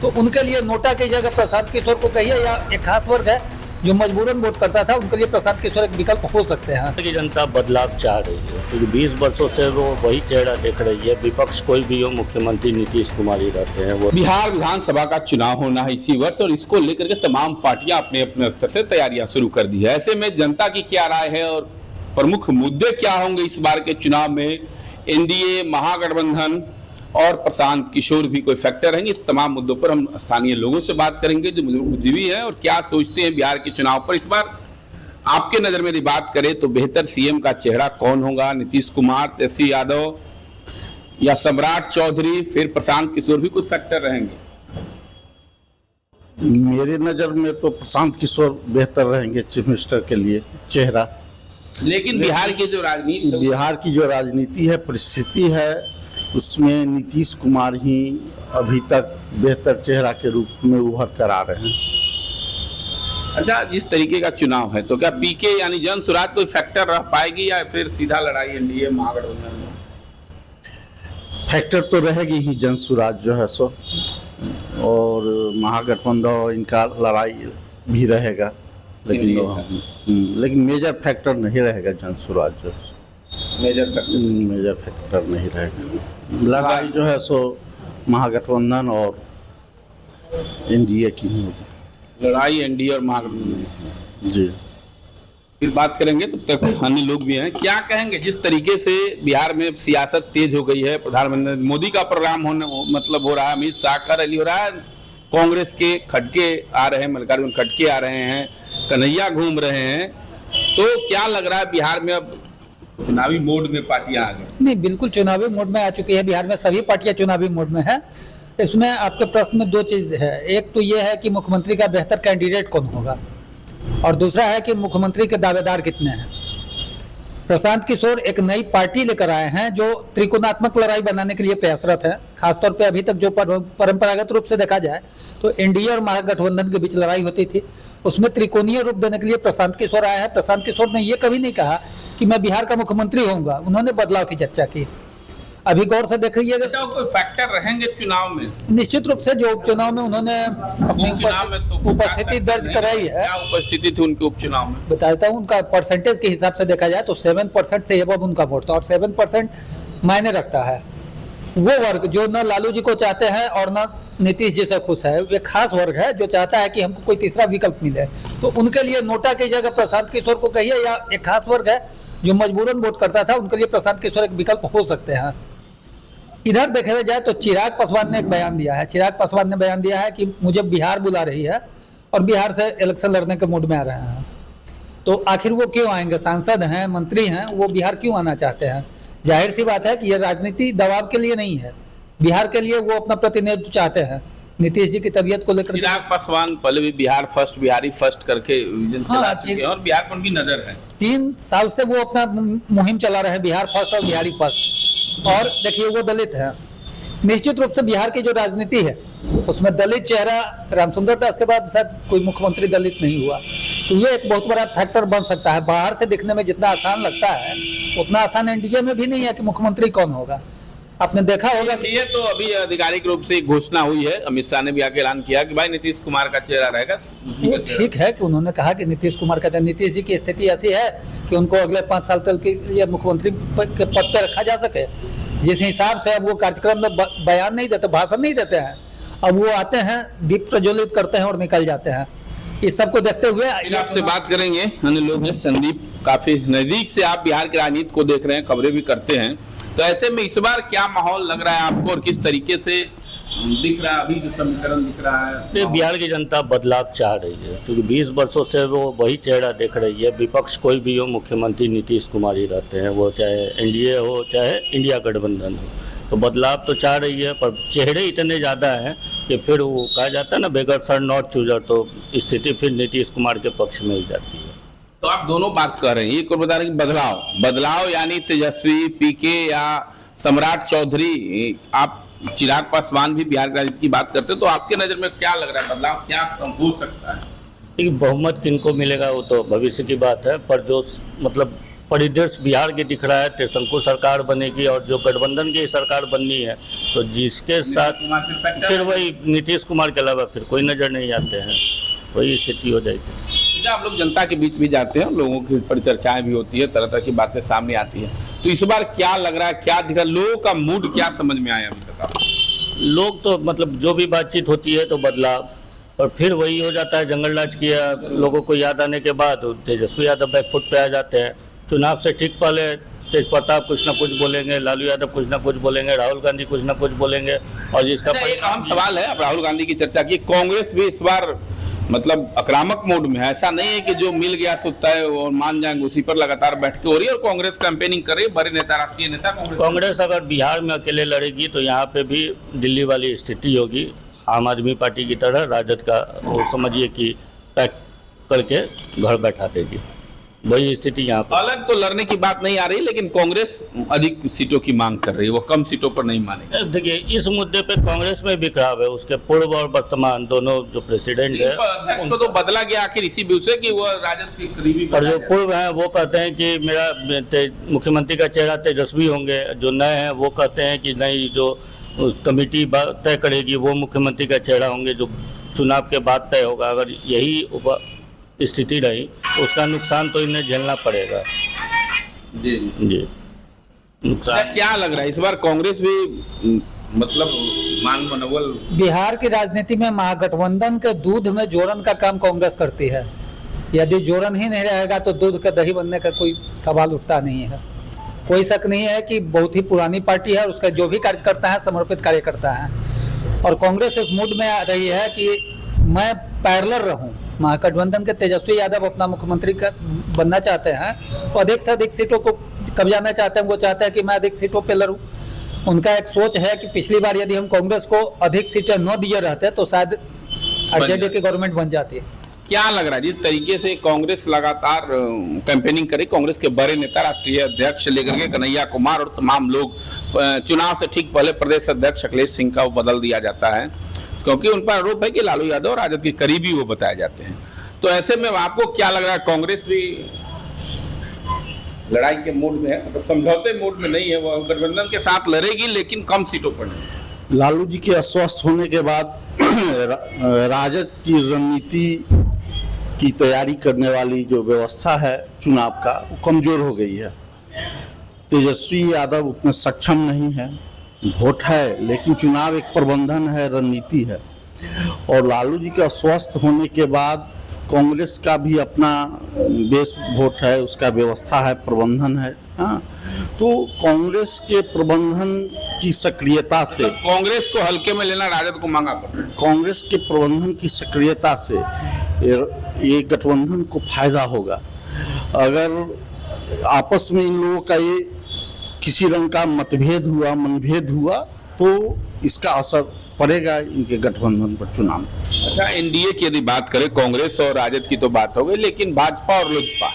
तो उनके लिए नोटा की जगह प्रशांत किशोर को कहिए, या एक खास वर्ग है जो मजबूरन वोट करता था, उनके लिए प्रशांत किशोर एक विकल्प हो सकते हैं। की जनता बदलाव चाह रही है, क्योंकि 20 वर्षों से वो वही चेहरा देख रही है। विपक्ष कोई भी हो, मुख्यमंत्री नीतीश कुमार ही रहते हैं। वो बिहार विधानसभा का चुनाव होना है इसी वर्ष, और इसको लेकर के तमाम पार्टियां अपने अपने स्तर से तैयारियां शुरू कर दी है। ऐसे में जनता की क्या राय है और प्रमुख मुद्दे क्या होंगे इस बार के चुनाव में, एनडीए, महागठबंधन और प्रशांत किशोर भी कोई फैक्टर रहेंगे, इस तमाम मुद्दों पर हम स्थानीय लोगों से बात करेंगे जो बुद्धिजीवी हैं और क्या सोचते हैं बिहार के चुनाव पर। इस बार आपके नज़र में बात करें तो बेहतर सीएम का चेहरा कौन होगा, नीतीश कुमार, तेजस्वी यादव या सम्राट चौधरी, फिर प्रशांत किशोर भी कुछ फैक्टर रहेंगे? मेरे नज़र में तो प्रशांत किशोर बेहतर रहेंगे चीफ मिनिस्टर के लिए चेहरा। लेकिन बिहार की जो राजनीति है, परिस्थिति है, उसमें नीतीश कुमार ही अभी तक बेहतर चेहरा के रूप में उभर कर आ रहे हैं। अच्छा, जिस तरीके का चुनाव है तो क्या पीके यानी जन स्वराज कोई फैक्टर रह पाएगी या फिर सीधा लड़ाई एनडीए महागठबंधन में? फैक्टर तो रहेगी ही जन स्वराज जो है सो, और महागठबंधन और इनका लड़ाई भी रहेगा, लेकिन मेजर फैक्टर नहीं रहेगा जन स्वराज जो, मेजर फैक्टर नहीं रहेगा। लड़ाई जो है सो महागठबंधन और एनडीए की होगी। लड़ाई एनडीए और महागठबंधन जी। फिर बात करेंगे, तब तक अन्य लोग भी हैं। क्या कहेंगे जिस तरीके से बिहार में सियासत तेज हो गई है, प्रधानमंत्री मोदी का प्रोग्राम हो रहा है, अमित शाह का रैली हो रहा है, कांग्रेस के खटके आ रहे हैं, मल्लिकार्जुन खटके आ रहे हैं, कन्हैया घूम रहे हैं, तो क्या लग रहा है बिहार में अब चुनावी मोड में पार्टियां आ गई? नहीं, बिल्कुल चुनावी मोड में आ चुकी है बिहार में, सभी पार्टियां चुनावी मोड में है। इसमें आपके प्रश्न में दो चीज़ है, एक तो ये है कि मुख्यमंत्री का बेहतर कैंडिडेट कौन होगा, और दूसरा है कि मुख्यमंत्री के दावेदार कितने हैं। प्रशांत किशोर एक नई पार्टी लेकर आए हैं जो त्रिकोणात्मक लड़ाई बनाने के लिए प्रयासरत है। खासतौर पे अभी तक जो परंपरागत रूप से देखा जाए तो एनडीए और महागठबंधन के बीच लड़ाई होती थी, उसमें त्रिकोणीय रूप देने के लिए प्रशांत किशोर आए हैं। प्रशांत किशोर ने ये कभी नहीं कहा कि मैं बिहार का मुख्यमंत्री होऊंगा, उन्होंने बदलाव की चर्चा की। अभी गौर से देखिए, कोई फैक्टर रहेंगे चुनाव में? निश्चित रूप से जो उपचुनाव में उन्होंने अपनी उपस्थिति दर्ज कराई है। क्या उपस्थिति थी उनके उपचुनाव में? बता देता हूँ, उनका परसेंटेज के हिसाब से देखा जाए तो 7% से एबव उनका वोट था, और 7% मायने रखता है। वो वर्ग जो न लालू जी को चाहते हैं और न नीतीश जी से खुश है, वे खास वर्ग है जो चाहता है कि हमको कोई तीसरा विकल्प मिले। तो उनके लिए नोटा की जगह प्रशांत किशोर को कहिए, या एक खास वर्ग है जो मजबूरन वोट करता था, उनके लिए प्रशांत किशोर एक विकल्प हो सकते हैं। इधर देखा जाए तो चिराग पासवान ने एक बयान दिया है। चिराग पासवान ने बयान दिया है कि मुझे बिहार बुला रही है और बिहार से इलेक्शन लड़ने के मूड में आ रहे हैं। तो आखिर वो क्यों आएंगे? सांसद हैं, मंत्री हैं, वो बिहार क्यों आना चाहते हैं? जाहिर सी बात है कि ये राजनीति दबाव के लिए नहीं है, बिहार के लिए वो अपना प्रतिनिधित्व चाहते हैं नीतीश जी की तबीयत को लेकर। चिराग पासवान पहले भी बिहार फर्स्ट, बिहारी फर्स्ट करके चला चुके हैं और बिहार पर उनकी नजर है। 3 साल से वो अपना मुहिम चला रहे हैं, बिहार फर्स्ट और बिहारी फर्स्ट। और देखिए, वो दलित है। निश्चित रूप से बिहार की जो राजनीति है उसमें दलित चेहरा, रामसुंदर दास के बाद शायद कोई मुख्यमंत्री दलित नहीं हुआ, तो ये एक बहुत बड़ा फैक्टर बन सकता है। बाहर से दिखने में जितना आसान लगता है उतना आसान एनडीए में भी नहीं है कि मुख्यमंत्री कौन होगा। आपने देखा होगा कि ये तो अभी आधिकारिक रूप से घोषणा हुई है, अमित शाह ने भी आके ऐलान किया कि भाई नीतीश कुमार का चेहरा रहेगा। वो ठीक है कि उन्होंने कहा कि नीतीश कुमार का, नीतीश जी की स्थिति ऐसी है कि उनको अगले 5 साल तक के लिए मुख्यमंत्री के पद पर रखा जा सके। जिस हिसाब से अब वो कार्यक्रम में बयान नहीं देते, भाषण नहीं देते हैं, अब वो आते हैं, दीप प्रज्वलित करते हैं और निकल जाते हैं। इस सबको देखते हुए आपसे बात करेंगे, अन्य लोग हैं। संदीप, काफी नजदीक से आप बिहार की राजनीति को देख रहे हैं, खबरें भी करते हैं, तो ऐसे में इस बार क्या माहौल लग रहा है आपको और किस तरीके से दिख रहा है अभी जो समीकरण दिख रहा है? बिहार की जनता बदलाव चाह रही है, क्योंकि 20 वर्षों से वो वही चेहरा देख रही है। विपक्ष कोई भी हो, मुख्यमंत्री नीतीश कुमार ही रहते हैं, वो चाहे एनडीए हो चाहे इंडिया गठबंधन हो। तो बदलाव तो चाह रही है, पर चेहरे इतने ज़्यादा हैं कि फिर वो कहा जाता है ना, बेगर सर नॉट चूजर, तो स्थिति फिर नीतीश कुमार के पक्ष में ही जाती है। तो आप दोनों बात कर रहे हैं, एक और बता रहे हैं बदलाव यानी तेजस्वी, पीके या सम्राट चौधरी, आप चिराग पासवान भी बिहार राजनीति की बात करते हैं, तो आपके नज़र में क्या लग रहा है, बदलाव क्या हो सकता है? बहुमत किनको मिलेगा वो तो भविष्य की बात है, पर जो मतलब परिदृश्य बिहार की दिख रहा है, त्रिशंकु सरकार बनेगी और जो गठबंधन की सरकार बननी है तो जिसके साथ फिर वही नीतीश कुमार के अलावा फिर कोई नज़र नहीं आते हैं, वही स्थिति हो जाएगी। आप लोग जनता के बीच भी जाते हैं, लोगों की परिचर्चाएं भी होती है, तरह तरह की बातें सामने आती है, तो इस बार क्या लग रहा है, क्या दिख रहा है, लोगों का मूड क्या समझ में आया अभी तक आपको? लोग तो मतलब जो भी बातचीत होती है तो बदलाव, और फिर वही हो जाता है जंगल राज किया, लोगों को याद आने के बाद तेजस्वी यादव बैकफुट पे आ जाते हैं। चुनाव से ठीक पहले तेज प्रताप कुछ ना कुछ बोलेंगे, लालू यादव कुछ ना कुछ बोलेंगे, राहुल गांधी कुछ ना कुछ बोलेंगे, और जिसका एक अहम सवाल है, अब राहुल गांधी की चर्चा की, कांग्रेस भी इस बार मतलब आक्रामक मोड में है, ऐसा नहीं है कि जो मिल गया सो तय और मान जाएंगे, उसी पर लगातार बैठकें हो रही है और कांग्रेस कैंपेनिंग कर रही है, बड़े नेता, राष्ट्रीय नेता कांग्रेस अगर बिहार में अकेले लड़ेगी तो यहाँ पे भी दिल्ली वाली स्थिति होगी, आम आदमी पार्टी की तरह राजद का वो समझिए कि पैक करके घर बैठा देगी, वही स्थिति यहाँ पर। अलग तो लड़ने की बात नहीं आ रही, लेकिन कांग्रेस अधिक सीटों की मांग कर रही है, वो कम सीटों पर नहीं मानेगी। देखिए इस मुद्दे पे कांग्रेस में भी खराब है, उसके पूर्व और वर्तमान दोनों जो प्रेसिडेंट है अध्यक्ष को तो बदला गया आखिर इसी व्यू से कि वो राजद के करीबी, और जो पूर्व हैं वो कहते हैं कि मेरा मुख्यमंत्री का चेहरा तेजस्वी होंगे, जो नए हैं वो कहते हैं कि नहीं, जो कमेटी तय करेगी वो मुख्यमंत्री का चेहरा होंगे, जो चुनाव के बाद तय होगा। अगर यही स्थिति रही तो उसका नुकसान तो इन्हें झेलना पड़ेगा। जी जी नुकसान क्या लग रहा है इस बार कांग्रेस भी मतलब मान मनोबल? बिहार की राजनीति में महागठबंधन के दूध में जोरन का काम कांग्रेस करती है। यदि जोरन ही नहीं रहेगा तो दूध का दही बनने का कोई सवाल उठता नहीं है। कोई शक नहीं है कि बहुत ही पुरानी पार्टी है और उसका जो भी कार्यकर्ता है समर्पित कार्यकर्ता है, और कांग्रेस इस मूड में आ रही है कि मैं पैरेलल रहूं। महागठबंधन के तेजस्वी यादव अपना मुख्यमंत्री का बनना चाहते हैं, तो अधिक से अधिक सीटों को कब्जाना चाहते हैं। वो चाहते हैं कि मैं अधिक सीटों पे लड़ूं। उनका एक सोच है कि पिछली बार यदि हम कांग्रेस को अधिक सीटें न दिए रहते तो शायद आरजेडी की गवर्नमेंट बन जाती है। क्या लग रहा है जिस तरीके से कांग्रेस लगातार कैंपेनिंग करे, कांग्रेस के बड़े नेता, राष्ट्रीय अध्यक्ष लेकर के कन्हैया कुमार और तमाम लोग, चुनाव से ठीक पहले प्रदेश अध्यक्ष अखिलेश सिंह का बदल दिया जाता है क्योंकि उन पर आरोप है कि लालू यादव और राजद के करीबी वो बताए जाते हैं। तो ऐसे में आपको क्या लग रहा है, कांग्रेस भी लड़ाई के मूड में है, मतलब समझौते मूड में नहीं है, वो गठबंधन के साथ लड़ेगी लेकिन कम सीटों पर नहीं। लालू जी के अस्वस्थ होने के बाद राजद की रणनीति की तैयारी करने वाली जो व्यवस्था है चुनाव का, वो कमजोर हो गई है। तेजस्वी यादव उतने सक्षम नहीं है। वोट है लेकिन चुनाव एक प्रबंधन है, रणनीति है। और लालू जी के अस्वस्थ होने के बाद कांग्रेस का भी अपना बेस वोट है, उसका व्यवस्था है, प्रबंधन है। हाँ, तो कांग्रेस के प्रबंधन की सक्रियता से, कांग्रेस को हल्के में लेना राजद को महंगा पड़ता है। कांग्रेस के प्रबंधन की सक्रियता से ये गठबंधन को फायदा होगा। अगर आपस में इन लोगों का ये किसी रंग का मतभेद हुआ, मनभेद हुआ, तो इसका असर पड़ेगा इनके गठबंधन पर चुनाव में। अच्छा, एनडीए की यदि बात करें, कांग्रेस और राजद की तो बात हो गई, लेकिन भाजपा और लोजपा,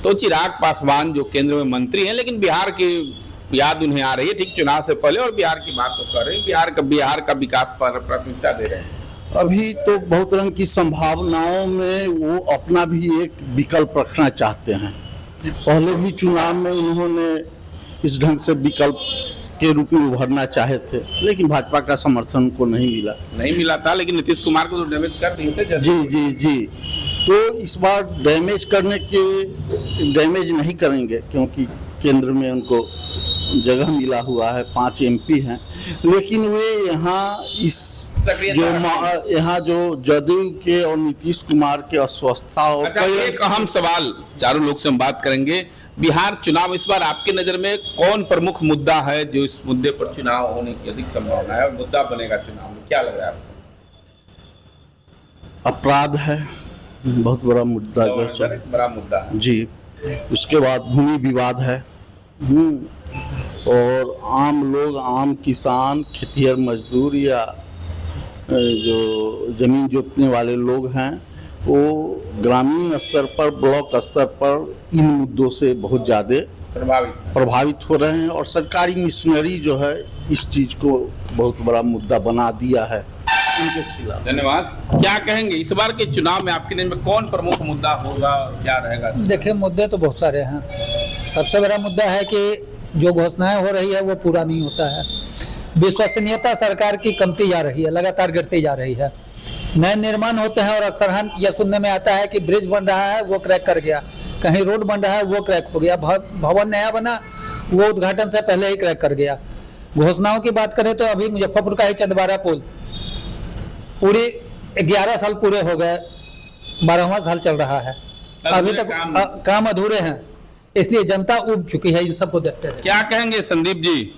तो चिराग पासवान जो केंद्र में मंत्री हैं, लेकिन बिहार की याद उन्हें आ रही है ठीक चुनाव से पहले, और बिहार की बात तो कर रहे हैं, बिहार का विकास पर प्राथमिकता दे रहे हैं। अभी तो बहुत रंग की संभावनाओं में वो अपना भी एक विकल्प रखना चाहते हैं। पहले भी चुनाव में उन्होंने इस ढंग से विकल्प के रूप में उभरना चाहे थे, लेकिन भाजपा का समर्थन उनको नहीं मिला था, लेकिन नीतीश कुमार को तो डैमेज कर दिए थे। जी। तो इस बार डैमेज नहीं करेंगे क्योंकि केंद्र में उनको जगह मिला हुआ है, 5 MP हैं, लेकिन वे यहाँ जो जदयू के और नीतीश कुमार के अस्वस्थता और एक अहम सवाल चारों लोग से हम बात करेंगे। बिहार चुनाव इस बार आपकी नजर में कौन प्रमुख मुद्दा है जो इस मुद्दे पर चुनाव होने की अधिक संभावना है और मुद्दा बनेगा चुनाव में, क्या लग रहा है आपको? अपराध है, बहुत बड़ा मुद्दा, बड़ा मुद्दा है जी। उसके बाद भूमि विवाद है, और आम लोग, आम किसान, खेतिहर मजदूर या जो जमीन जोतने वाले लोग हैं, वो ग्रामीण स्तर पर, ब्लॉक स्तर पर इन मुद्दों से बहुत ज़्यादा प्रभावित हो रहे हैं, और सरकारी मिशनरी जो है इस चीज़ को बहुत बड़ा मुद्दा बना दिया है उनके खिलाफ। धन्यवाद। क्या कहेंगे इस बार के चुनाव में आपके नजर में कौन प्रमुख मुद्दा होगा और क्या रहेगा? देखिए, मुद्दे तो बहुत सारे हैं। सबसे बड़ा मुद्दा है कि जो घोषणाएं हो रही है वो पूरा नहीं होता है। विश्वसनीयता सरकार की कमती जा रही है, लगातार गिरती जा रही है। नए निर्माण होते हैं और अक्सर यह सुनने में आता है कि ब्रिज बन रहा है वो क्रैक कर गया, कहीं रोड बन रहा है वो क्रैक हो गया, भवन नया बना वो उद्घाटन से पहले ही क्रैक कर गया। घोषणाओं की बात करें तो अभी मुजफ्फरपुर का ही चंदबारा पुल पूरी 11 साल पूरे हो गए, 12वां साल चल रहा है, अभी तक काम अधूरे हैं। इसलिए जनता उब चुकी है इन सबको देखते हैं। क्या कहेंगे संदीप जी,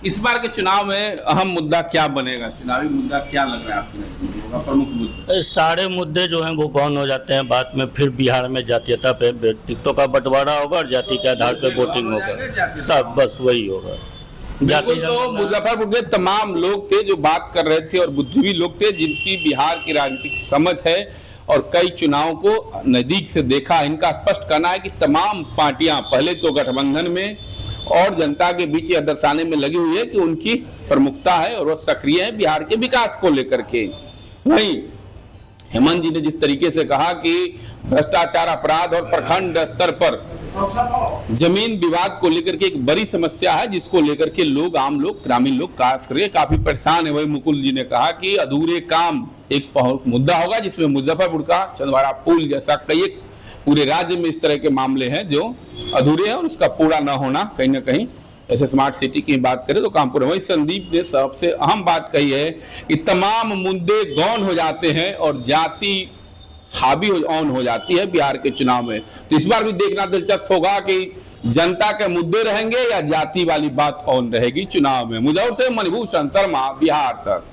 इस बार के चुनाव में अहम मुद्दा क्या बनेगा? चुनावी मुद्दा क्या लग रहा है आपकी नजर में होगा प्रमुख मुद्दा? सारे मुद्दे जो हैं वो गौन हो जाते हैं बाद में। फिर बिहार में जातीयता पे टिकटों का बंटवारा होगा और जाति के आधार पे वोटिंग होगा, सब बस वही होगा। बिल्कुल, तो मुजफ्फरपुर के तमाम लोग थे जो बात कर रहे थे और बुद्धिजीवी लोग थे जिनकी बिहार की राजनीतिक समझ है और कई चुनावों को नजदीक से देखा। इनका स्पष्ट कहना है कि तमाम पार्टियां पहले तो गठबंधन में और जनता के बीच यह दर्शाने में लगी हुई है कि उनकी प्रमुखता है और वह सक्रिय है बिहार के विकास को लेकर के। वहीं हेमंत जी ने जिस तरीके से कहा कि भ्रष्टाचार, अपराध और प्रखंड स्तर पर जमीन विवाद को लेकर के एक बड़ी समस्या है जिसको लेकर के लोग, आम लोग, ग्रामीण लोग खास करके काफी परेशान है। वही मुकुल जी ने कहा कि अधूरे काम एक मुद्दा होगा जिसमें मुजफ्फरपुर का चंदवारा पुल जैसा कई एक पूरे राज्य में इस तरह के मामले हैं जो अधूरे हैं और उसका पूरा न होना कहीं ना कहीं, ऐसे स्मार्ट सिटी की बात करें तो काम पूरा। वही संदीप ने सबसे अहम बात कही है कि तमाम मुद्दे गौन हो जाते हैं और जाति हावी ऑन हो जाती है बिहार के चुनाव में। तो इस बार भी देखना दिलचस्प होगा कि जनता के मुद्दे रहेंगे या जाति वाली बात ऑन रहेगी चुनाव में। मुजफ्फरपुर से मणिभूषण शर्मा, बिहार तक।